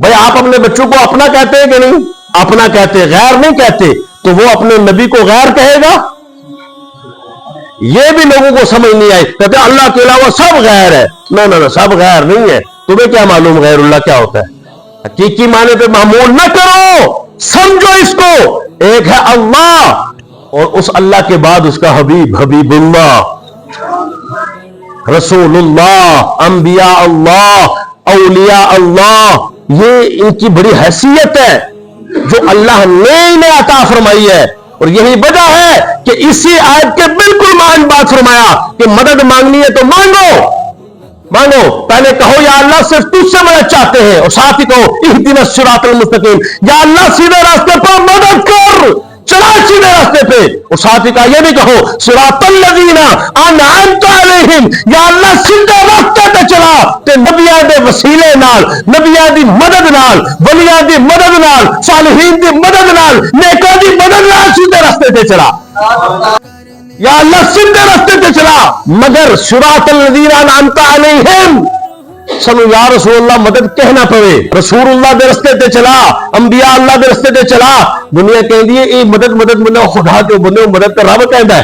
بھائی آپ اپنے بچوں کو اپنا کہتے ہیں کہ نہیں؟ اپنا کہتے، غیر نہیں کہتے، تو وہ اپنے نبی کو غیر کہے گا؟ یہ بھی لوگوں کو سمجھ نہیں آئی، کہتے ہیں اللہ کے علاوہ سب غیر ہے۔ نہ سب غیر نہیں ہے، تمہیں کیا معلوم غیر اللہ کیا ہوتا ہے؟ حقیقی معنی پہ معمول نہ کرو، سمجھو اس کو، ایک ہے اللہ، اور اس اللہ کے بعد اس کا حبیب اللہ، رسول اللہ، انبیاء اللہ، اولیاء اللہ، یہ ان کی بڑی حیثیت ہے جو اللہ نے انہیں عطا فرمائی ہے۔ اور یہی وجہ ہے کہ اسی آیت کے بالکل مان بات فرمایا کہ مدد مانگنی ہے تو مانگو، پہلے کہو یا اللہ صرف تجھ سے مدد چاہتے ہیں، اور ساتھ ہی کہو اہدنا الصراط المستقیم، یا اللہ سیدھے راستے پر مدد کر، چلا سیدھے راستے پہ، اور ساتھ ہی کہا یہ بھی کہو صراط الذین انعمت علیہم، یا اللہ سیدھے راستے پہ چلا، تے نبیاں دے وسیلے نال، نبیاں دی مدد نال، ولیاں دی مدد نال، صالحین دی مدد نال، نیکاں دی مدد نال سیدھے راستے پہ چلا، یا اللہ سیدھے راستے پہ چلا، مگر صراط الذین انعمت علیہم سنو یا رسول اللہ مدد کہنا پڑے، رسول اللہ دے رستے تے چلا، انبیاء اللہ دے رستے تے چلا۔ دنیا کہہ دیئے یہ مدد بندے خدا کے بندے مدد کا رب کہندا ہے۔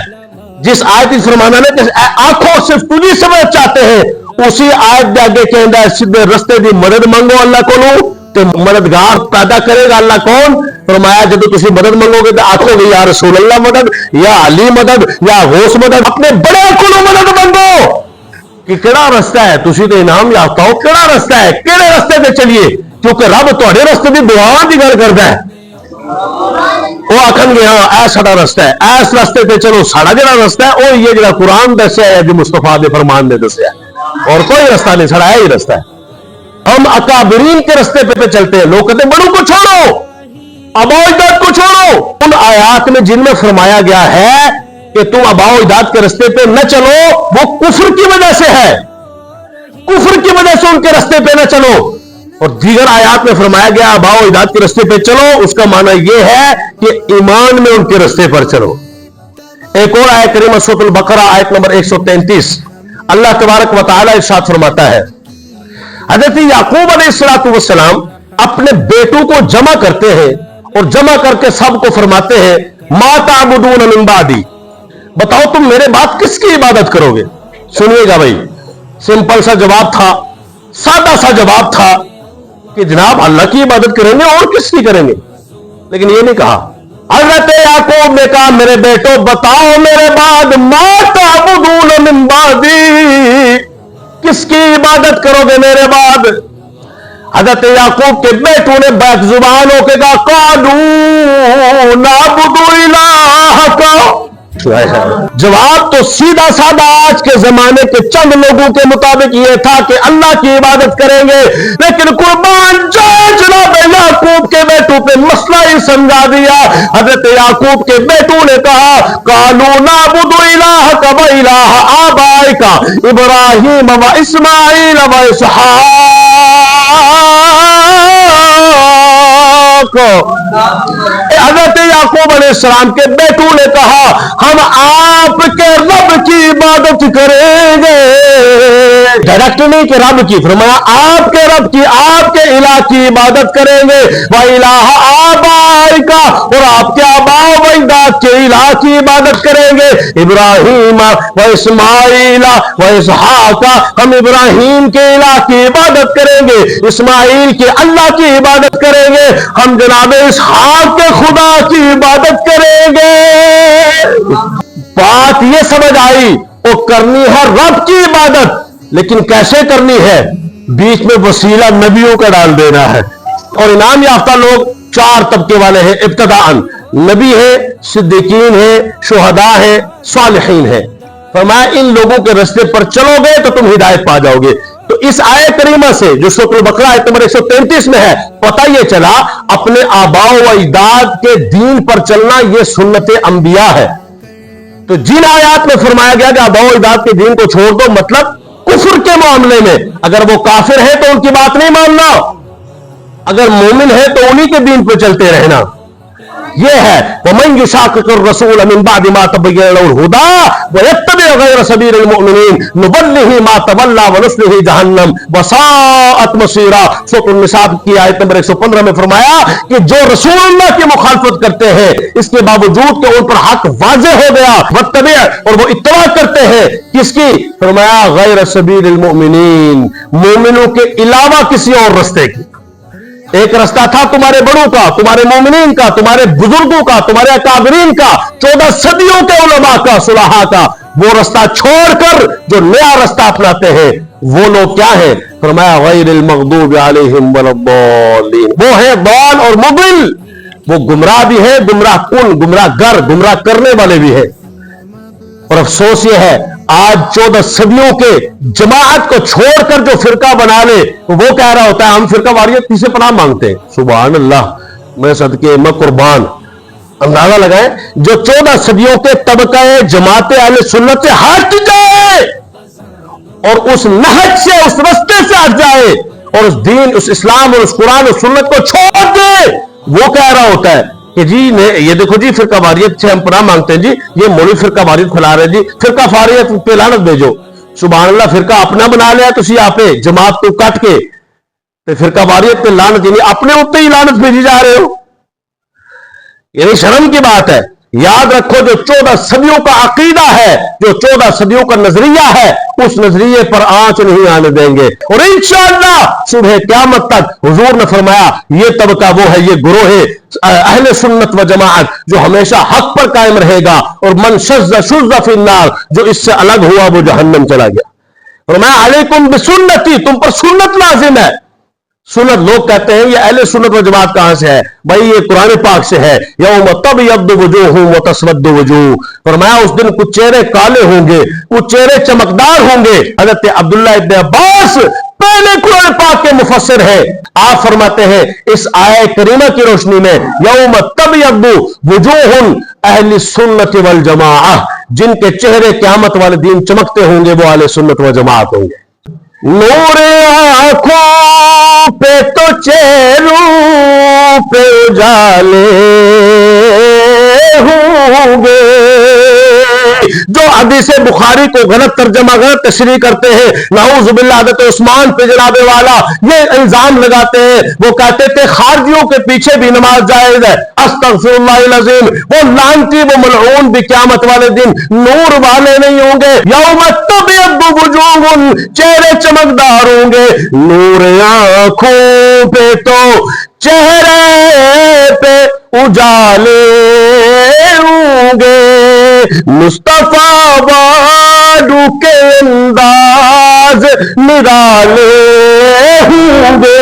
جس آیت کی فرمانا نے کہ آنکھوں صرف تجھی سے مدد چاہتے ہیں، اسی آیت دے آگے کہندا ہے سیدھے رستے دی مدد منگو اللہ کو لو، تو مددگار پیدا کرے گا اللہ کون؟ فرمایا جب تسی مدد منگو گے تو آکھو گے یا رسول اللہ مدد، یا علی مدد، یا غوث مدد، اپنے بڑے کو مدد منگو کہ کیڑا رستہ ہے، تسی تے انعام یافتہ ہو، کیڑا رستہ ہے، کیڑے رستے پہ چلیے، کیونکہ رب تہاڈے رستے دی دعا دی گل کردا ہے۔ وہ آکھن گے ہاں اے ساڈا رستہ ہے، اس رستے پہ چلو، ساڈا جڑا رستہ ہے وہ یہ جڑا قرآن دسیا ہے، جو مصطفیٰ دے فرمان نے دسیا ہے، اور کوئی رستہ نہیں، ساڈا یہی رستہ ہے۔ ہم اکابرین کے رستے پہ چلتے ہیں، لوگ کہتے ہیں بڑوں کو چھوڑو، آباء و اجداد کو چھوڑو۔ ان آیات میں جن میں فرمایا گیا ہے کہ تم آباء و اجداد کے رستے پہ نہ چلو، وہ کفر کی وجہ سے ہے، کفر کی وجہ سے ان کے رستے پہ نہ چلو۔ اور دیگر آیات میں فرمایا گیا آباء و اجداد کے رستے پہ چلو، اس کا معنی یہ ہے کہ ایمان میں ان کے رستے پر چلو۔ ایک اور آیت کریمہ سورۃ البقرہ آیت نمبر 133 اللہ تبارک و تعالی ارشاد فرماتا ہے، حضرت یعقوب علیہ السلام اپنے بیٹوں کو جمع کرتے ہیں اور جمع کر کے سب کو فرماتے ہیں ما تعبدون من بعدی، بتاؤ تم میرے بعد کس کی عبادت کرو گے؟ سنیے گا بھائی، سمپل سا جواب تھا، سادہ سا جواب تھا کہ جناب اللہ کی عبادت کریں گے اور کس کی کریں گے، لیکن یہ نہیں کہا۔ حضرت یعقوب نے کہا میرے بیٹو بتاؤ میرے بعد ما تعبدون من بعدی، کس کی عبادت کرو گے میرے بعد؟ حضرت یعقوب کے بیٹوں نے بیک زبان ہو کے کہا قالوا نعبد الہک، جواب تو سیدھا سادہ آج کے زمانے کے چند لوگوں کے مطابق یہ تھا کہ اللہ کی عبادت کریں گے، لیکن قربان جائے جناب یعقوب کے بیٹوں پہ مسئلہ ہی سمجھا دیا۔ حضرت یعقوب کے بیٹوں نے کہا قالوا نعبد الہک و الہ آبائک ابراہیم و اسماعیل و اسحاق، حضرت یعقوب علیہ السلام کے بیٹوں نے کہا ہم آپ کے رب کی عبادت کریں گے، ڈائریکٹ نہیں کہ رب کی، فرمایا آپ کے رب کی، آپ کے الہ کی عبادت کریں گے، وَإِلَٰهَ آبَائِكَ، اور آپ کے آباء و اجداد کے الہ کی عبادت کریں گے، ابراہیم و اسماعیل و اسحاق، ہم ابراہیم کے الہ کی عبادت کریں گے، اسماعیل کے اللہ کی عبادت کریں گے، ہم جناب اسحاق کے خدا کی عبادت کریں گے۔ بات یہ سمجھ آئی، وہ کرنی ہے رب کی عبادت، لیکن کیسے کرنی ہے؟ بیچ میں وسیلہ نبیوں کا ڈال دینا ہے۔ اور انعام یافتہ لوگ چار طبقے والے ہیں، ابتداءً نبی ہے، صدیقین ہے، شہداء ہے، صالحین ہے۔ فرمایا ان لوگوں کے رستے پر چلو گے تو تم ہدایت پا جاؤ گے۔ تو اس آیت کریمہ سے جو سورۃ البقرہ آیت نمبر 133 میں ہے، پتہ یہ چلا اپنے آباء و اجداد کے دین پر چلنا یہ سنت انبیاء ہے۔ تو جن آیات میں فرمایا گیا کہ آباء و اجداد کے دین کو چھوڑ دو، مطلب کفر کے معاملے میں اگر وہ کافر ہے تو ان کی بات نہیں ماننا، اگر مومن ہے تو انہی کے دین پہ چلتے رہنا۔ ये है वमन युशाक़िक़िर रसूल मिन बअदि मा तबय्यन लहुल हुदा व यत्तबि गैर सबीलिल मुमिनीन नुवल्लिहि मा तवल्ला व नुस्लिहि जहन्नम व साअत मसीरा। सूरह निसा की आयत नंबर 115 में फरमाया कि जो रसूलुल्लाह की मुखालफत करते हैं इसके बावजूद कि उन पर हक वाज़े हो गया, वत्तबि और वो इत्तबा करते हैं किसकी? फरमाया गैर सबीलिल मुमिनीन, मोमिनों के अलावा किसी और रास्ते की। एक रास्ता था तुम्हारे बड़ों का, तुम्हारे मोमिनीन का, तुम्हारे बुजुर्गों का, तुम्हारे अकाबरीन का, 14 सदियों के उलमा का, सुलहा का। वो रास्ता छोड़कर जो नया रास्ता अपनाते हैं वो लोग क्या है? फरमाया गैरिल मग़दूबि अलैहिम वलद्दालीन, वो है दाल और मुदिल, वो गुमराह भी है, गुमराह कुन, गुमराह गर, गुमराह करने वाले भी है। और अफसोस ये है आज 14 सदियों के जमाअत को छोड़कर जो फिरका बना ले वो कह रहा होता है हम फिरका वारियत किसे पनाह मांगते हैं। सुभान अल्लाह, मैं सदके मैं कुर्बान। अंदाजा लगाएं, जो 14 सदियों के तबका जमात अहले सुन्नत से हट जाए और उस नहज से, उस रास्ते से हट जाए और उस दीन, उस इस्लाम और उस कुरान और सुन्नत को छोड़ दे, वो कह रहा होता है कि जी ये देखो जी फिरका वारियत से हम पनाह मांगते हैं जी, ये मौलवी फिरका वारियत फैला रहे जी, फिरका वारियत पे लानत भेजो। सुभान अल्लाह, फिरका अपना बना लिया तुसी आपे जमात को कट के ते फिरका वारियत पे लानत, यानी अपने उत्ते ही लानत भेजी जा रहे हो। यानी शर्म की बात है। याद रखो जो 14 सदियों का अकीदा है, जो 14 सदियों का नजरिया है, उस नजरिए पर आंच नहीं आने देंगे। और इंशाअल्लाह सुबह क़यामत तक हुजूर ने फरमाया ये तबका वो है, ये गुरोह है अहले सुन्नत व जमाअत जो हमेशा हक पर कायम रहेगा। और मन शज़्ज़ शुज़्ज़ फिन्नार, जो इससे अलग हुआ वो जहन्नम चला गया। और मैं अलैकुम बिसुन्नती, तुम पर सुन्नत लाजिम है। सुन्नत लोग कहते हैं ये अहले सुन्नत व जमात कहां से है? भाई ये कुरान पाक से है। यौम तबयद्दु वजूहुम व तस्वद्दु वजूह, फरमाया उस दिन कुछ चेहरे काले होंगे, कुछ चेहरे चमकदार होंगे। हजरत अब्दुल्लाह इब्न अब्बास पहले कुरान पाक के मुफस्सिर है, आप फरमाते हैं इस आयत करीमा की रोशनी में यौम तबयद्दु वजूहुन अहले सुन्नत वल जमाअह, जिनके चेहरे क़यामत वाले दिन चमकते होंगे वो अहले सुन्नत व जमाअत होंगे। नूरे आंखों पे तो चेहरों पे उजाले होंगे। जो हदीस बुखारी को गलत तर्जमा, गलत तशरीह करते हैं, नाऊज़ बिल्लाह, हज़रत उस्मान पे जनाबे वाला ये इल्जाम लगाते हैं, वो कहते थे खारजियों के पीछे भी नमाज जायज है। अस्तग़फिरुल्लाहिल अज़ीम, वो लानती, वो मलऊन भी क़यामत वाले दिन नूर वाले नहीं होंगे। यौम तबयद्दु वजूहुन, चेहरे चमकदार होंगे। नूर आंखों पे तो चेहरे पे उजाले होंगे। मुस्तफा वाडू के अंदाज निराले होंगे।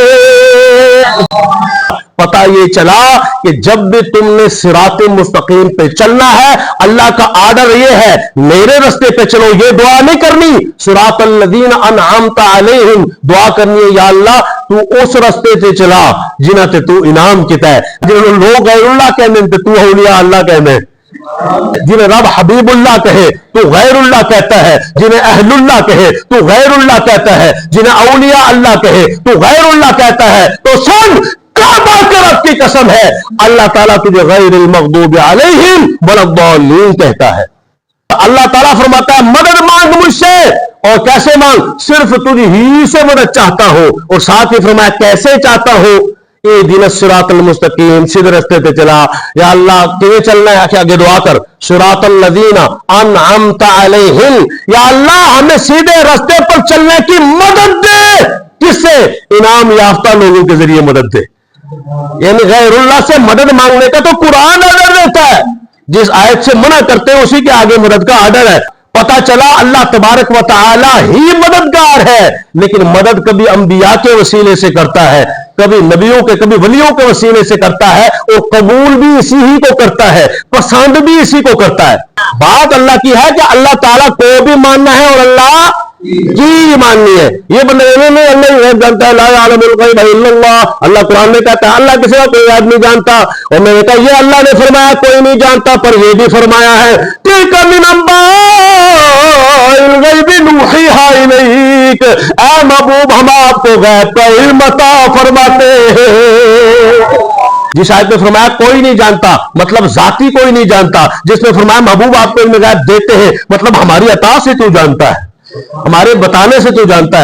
पता ये चला कि जब भी तुमने सिराते मुस्तकीम पे चलना है, अल्लाह का आर्डर ये है मेरे रास्ते पे चलो। ये दुआ नहीं करनी सिरातल लज़ीना अनअमता अलैहिम, दुआ करनी है या अल्लाह तू उस रास्ते से चला जिन्हां ते तू इनाम किता है। जिन्हें लोग गैरुल्लाह कहने ते तू औलिया अल्लाह कहने, जिन्हें रब हबीबुल्लाह कहे तू गैरुल्लाह कहता है, जिन्हें अहलुल्लाह कहे तू गैरुल्लाह कहता है, जिन्हें औलिया अल्लाह कहे तू गैरुल्लाह कहता है। तो सुन, काबा के रब की कसम है अल्लाह ताला तुझे गैरिल मग़दूबि अलैहिम वलद्दालीन कहता है। अल्लाह ताला फरमाता है मदद मांग मुझसे, और कैसे मांग? सिर्फ तुझे ही से मदद चाहता हो। और साथ ही फरमाया कैसे चाहता हो? इहदिनस सिरातल मुस्तकीम, सीधे रास्ते पे चला। या अल्लाह किਵੇਂ चलना है? आके आगे दुआ कर, सिरातल लज़ीना अनअमता अलैहिम, या अल्लाह हमें सीधे रास्ते पर चलने की मदद दे। किससे? इनाम याफ्ता लोगों के जरिए मदद दे। यानी गैरुल्लाह से मदद मांगने का तो कुरान आर्डर देता है, जिस आयत से मना करते हैं उसी के आगे मदद का आर्डर है। पता चला अल्लाह तबारक व तआला ही मददगार है, लेकिन मदद कभी अंबिया के वसीले से करता है, कभी नबियों के, कभी वलियों के वसीले से करता है, और कबूल भी इसी ही को करता है, पसंद भी इसी को करता है। बात अल्लाह की है कि अल्लाह ताला को भी मानना है और अल्लाह की माननी है। ये बंदे नहीं अल्लाह जानता है, ला यालमुल गैब इल्लल्लाह, अल्लाह कुरान में कहता है अल्लाह किसी का कोई याद नहीं जानता। और मैंने कहा ये अल्लाह ने फरमाया कोई नहीं जानता, पर ये भी फरमाया है तिल्का मिन अंबाइल गैबि नूहीहा इलैक, ऐ महबूब हम आपको गैब का इल्म अता फरमाते हैं। جس آیت میں فرمایا کوئی نہیں جانتا مطلب ذاتی کوئی نہیں جانتا، جس میں فرمایا محبوب آپ کو علم غیب دیتے ہیں مطلب ہماری عطا سے تو جانتا ہے، ہمارے بتانے سے تو جانتا ہے۔